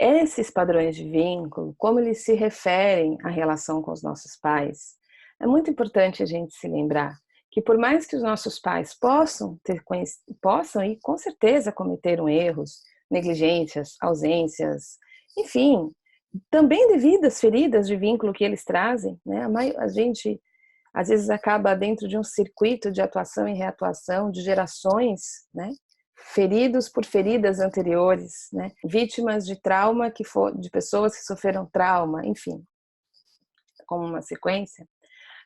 esses padrões de vínculo, como eles se referem à relação com os nossos pais, é muito importante a gente se lembrar que por mais que os nossos pais possam e com certeza cometeram erros, negligências, ausências, enfim, também devido às feridas de vínculo que eles trazem, né? A gente às vezes acaba dentro de um circuito de atuação e reatuação de gerações, né? Feridos por feridas anteriores, né? Vítimas de trauma de pessoas que sofreram trauma, enfim, como uma sequência.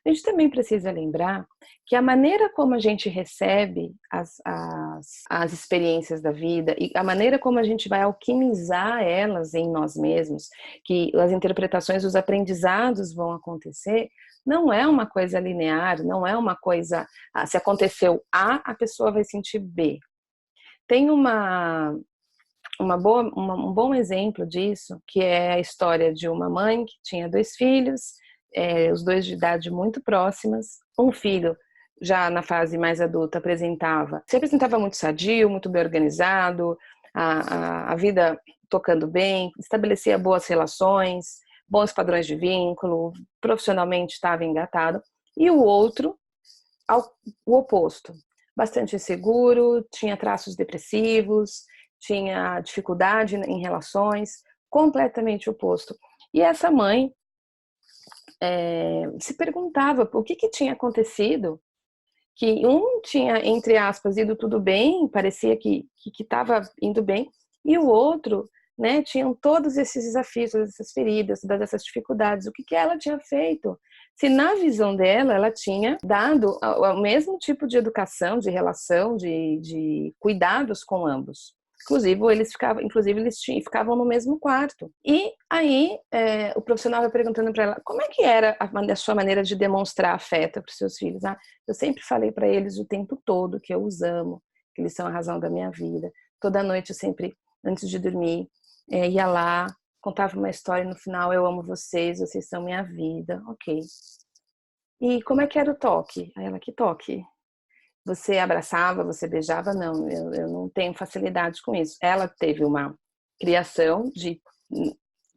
A gente também precisa lembrar que a maneira como a gente recebe as experiências da vida e a maneira como a gente vai alquimizar elas em nós mesmos, que as interpretações, os aprendizados vão acontecer, não é uma coisa linear, não é uma coisa, se aconteceu A pessoa vai sentir B. Tem um bom exemplo disso, que é a história de uma mãe que tinha 2 filhos, os 2 de idade muito próximas. Um filho, já na fase mais adulta, se apresentava muito sadio, muito bem organizado, a vida tocando bem, estabelecia boas relações, bons padrões de vínculo, profissionalmente estava engatado. E o outro, o oposto, bastante inseguro, tinha traços depressivos, tinha dificuldade em relações, completamente oposto. E essa mãe se perguntava o que tinha acontecido, que um tinha, entre aspas, ido tudo bem, parecia que estava indo bem, e o outro, né, tinham todos esses desafios, todas essas feridas, todas essas dificuldades. O que ela tinha feito? Se na visão dela, ela tinha dado o mesmo tipo de educação, de relação, de cuidados com ambos. Inclusive eles ficavam no mesmo quarto. E aí o profissional vai perguntando para ela como é que era a sua maneira de demonstrar afeto para os seus filhos. Eu sempre falei para eles o tempo todo que eu os amo, que eles são a razão da minha vida. Toda noite eu sempre, antes de dormir, ia lá, contava uma história e no final eu amo vocês, vocês são minha vida. Ok. E como é que era o toque? Aí ela, que toque? Você abraçava, você beijava? Não, eu não tenho facilidade com isso. Ela teve uma criação de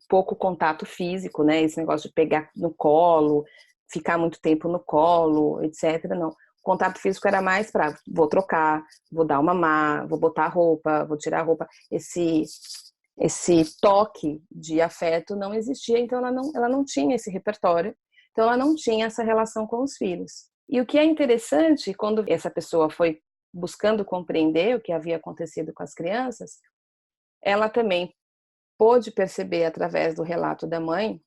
pouco contato físico, né? Esse negócio de pegar no colo, ficar muito tempo no colo, etc. Não. O contato físico era mais para vou trocar, vou dar uma mamar, vou botar a roupa, vou tirar a roupa. Esse toque de afeto não existia, então ela não tinha esse repertório, então ela não tinha essa relação com os filhos. E o que é interessante, quando essa pessoa foi buscando compreender o que havia acontecido com as crianças, ela também pôde perceber através do relato da mãe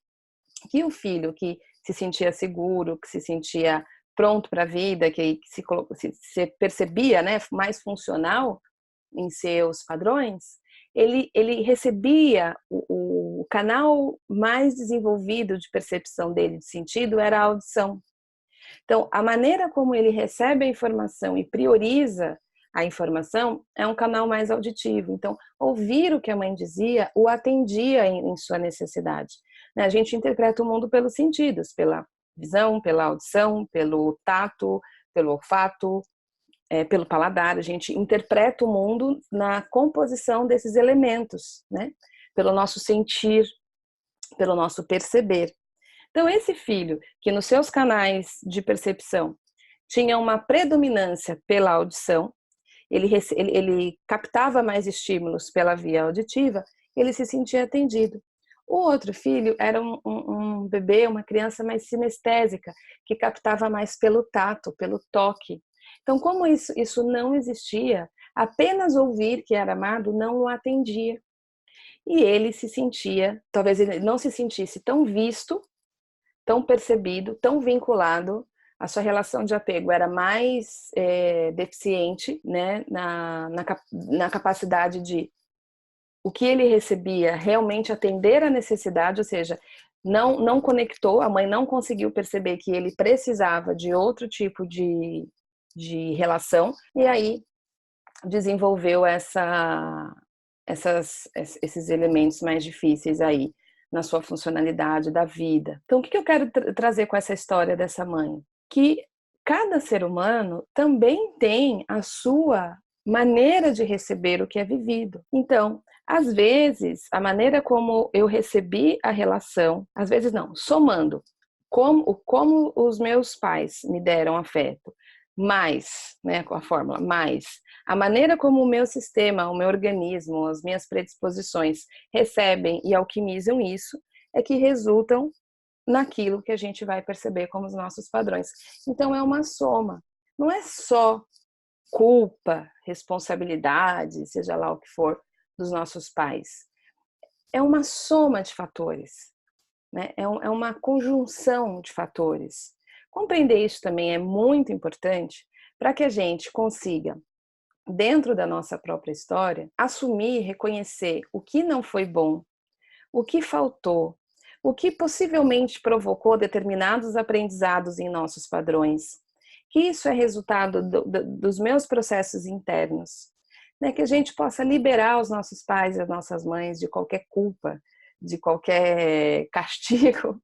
que o filho que se sentia seguro, que se sentia pronto para a vida, que se percebia, né, mais funcional em seus padrões, ele recebia o canal mais desenvolvido de percepção dele de sentido era a audição. Então, a maneira como ele recebe a informação e prioriza a informação é um canal mais auditivo. Então, ouvir o que a mãe dizia o atendia em sua necessidade. A gente interpreta o mundo pelos sentidos, pela visão, pela audição, pelo tato, pelo olfato, pelo paladar. A gente interpreta o mundo na composição desses elementos, né? Pelo nosso sentir, pelo nosso perceber. Então, esse filho que nos seus canais de percepção tinha uma predominância pela audição, ele captava mais estímulos pela via auditiva, ele se sentia atendido. O outro filho era um bebê, uma criança mais sinestésica, que captava mais pelo tato, pelo toque. Então, como isso não existia, apenas ouvir que era amado não o atendia. E ele se sentia, talvez ele não se sentisse tão visto, tão percebido, tão vinculado, a sua relação de apego era mais deficiente, né, na capacidade de o que ele recebia realmente atender à necessidade, ou seja, não conectou, a mãe não conseguiu perceber que ele precisava de outro tipo de relação, e aí desenvolveu esses elementos mais difíceis aí na sua funcionalidade da vida. Então, o que eu quero trazer com essa história dessa mãe? Que cada ser humano também tem a sua maneira de receber o que é vivido. Então, Às vezes, a maneira como eu recebi a relação, às vezes não, somando, como os meus pais me deram afeto, mais, né, com a fórmula, mais a maneira como o meu sistema, o meu organismo, as minhas predisposições recebem e alquimizam isso, é que resultam naquilo que a gente vai perceber como os nossos padrões. Então é uma soma, não é só culpa, responsabilidade, seja lá o que for, dos nossos pais. É uma soma de fatores, né? É uma conjunção de fatores. Compreender isso também é muito importante para que a gente consiga, dentro da nossa própria história, assumir, reconhecer o que não foi bom, o que faltou, o que possivelmente provocou determinados aprendizados em nossos padrões, que isso é resultado dos meus processos internos, né? Que a gente possa liberar os nossos pais e as nossas mães de qualquer culpa, de qualquer castigo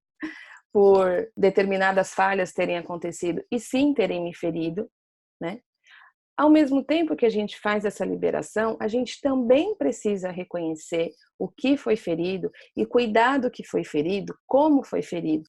por determinadas falhas terem acontecido e sim terem me ferido, né? Ao mesmo tempo que a gente faz essa liberação, a gente também precisa reconhecer o que foi ferido e cuidar do que foi ferido, como foi ferido.